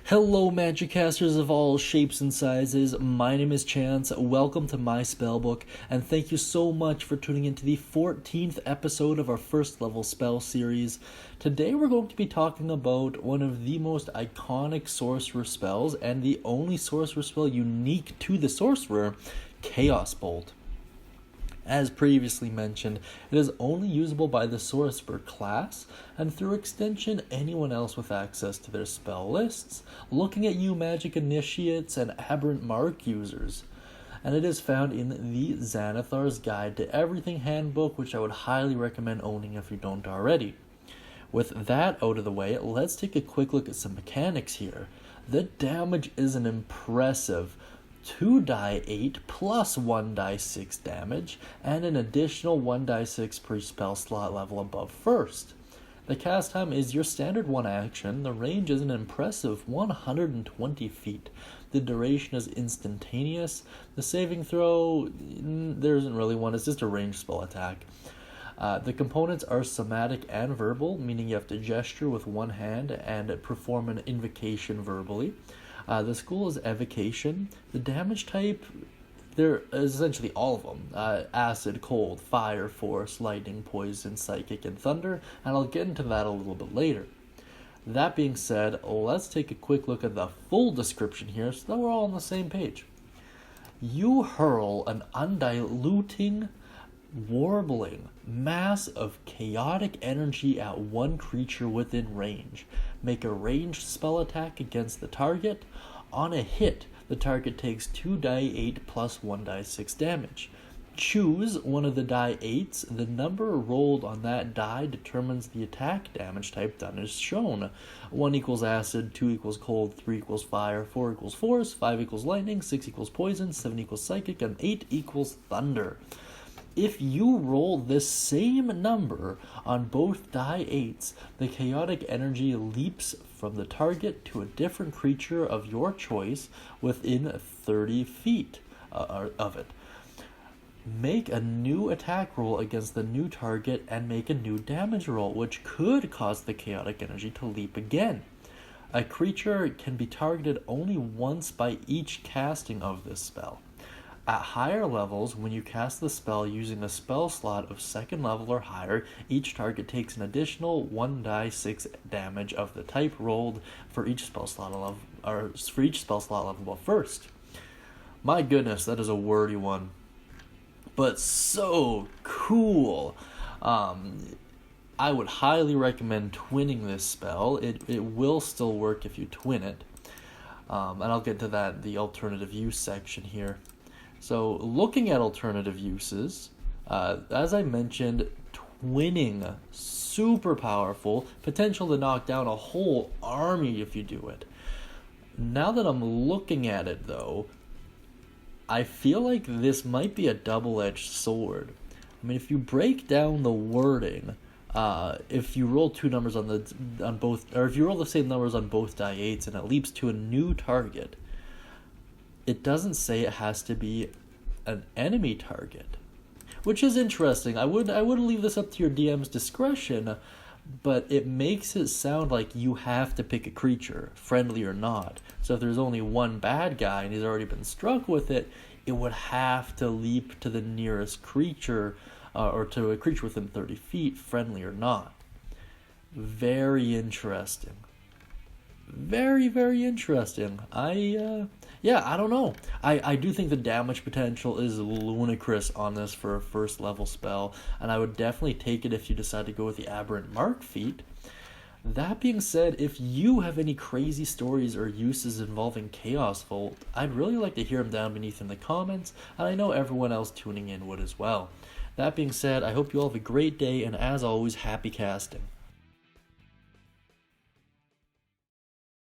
Hello, magic casters of all shapes and sizes. My name is Chance. Welcome to my Spellbook, and thank you so much for tuning into the 14th episode of our first level spell series. Today we're going to be talking about one of the most iconic sorcerer spells, and the only sorcerer spell unique to the sorcerer, Chaos Bolt. As previously mentioned, it is only usable by the sorcerer class, and through extension anyone else with access to their spell lists, looking at you magic initiates and aberrant mark users. And it is found in the Xanathar's Guide to Everything handbook, which I would highly recommend owning if you don't already. With that out of the way, let's take a quick look at some mechanics here. The damage is an impressive 2 die 8 plus 1 die 6 damage, and an additional 1 die 6 per spell slot level above first. The cast time is your standard 1 action. The range is an impressive 120 feet. The duration is instantaneous. The saving throw, there isn't really one, it's just a ranged spell attack. The components are somatic and verbal, meaning you have to gesture with one hand and perform an invocation verbally. The school is Evocation. The damage type, there is essentially all of them. Acid, cold, fire, force, lightning, poison, psychic, and thunder, and I'll get into that a little bit later. That being said, let's take a quick look at the full description here so that we're all on the same page. You hurl an undulating, warbling mass of chaotic energy at one creature within range. Make a ranged spell attack against the target. On a hit, the target takes 2 die 8 plus 1 die 6 damage. Choose one of the die 8s. The number rolled on that die determines the attack damage type done as shown. 1 equals acid, 2 equals cold, 3 equals fire, 4 equals force, 5 equals lightning, 6 equals poison, 7 equals psychic, and 8 equals thunder. If you roll the same number on both die 8s, the chaotic energy leaps from the target to a different creature of your choice within 30 feet of it. Make a new attack roll against the new target and make a new damage roll, which could cause the chaotic energy to leap again. A creature can be targeted only once by each casting of this spell. At higher levels, when you cast the spell using a spell slot of 2nd level or higher, each target takes an additional 1 die 6 damage of the type rolled for each spell slot level above first. My goodness, that is a wordy one, but so cool. I would highly recommend twinning this spell. It will still work if you twin it, and I'll get to that in the alternative use section here. So, looking at alternative uses, as I mentioned, twinning, super powerful, potential to knock down a whole army if you do it. Now that I'm looking at it, though, I feel like this might be a double-edged sword. I mean, if you break down the wording, if you roll two numbers on both, or if you roll the same numbers on both die 8s and it leaps to a new target, it doesn't say it has to be an enemy target, which is interesting. I would leave this up to your DM's discretion, but it makes it sound like you have to pick a creature, friendly or not. So if there's only one bad guy and he's already been struck with it, it would have to leap to the nearest creature, or to a creature within 30 feet, friendly or not. Very interesting. Very, very interesting. I don't know. I do think the damage potential is ludicrous on this for a first level spell, and I would definitely take it if you decide to go with the Aberrant Mark feat. That being said, if you have any crazy stories or uses involving Chaos Bolt, I'd really like to hear them down beneath in the comments, and I know everyone else tuning in would as well. That being said, I hope you all have a great day, and as always, happy casting.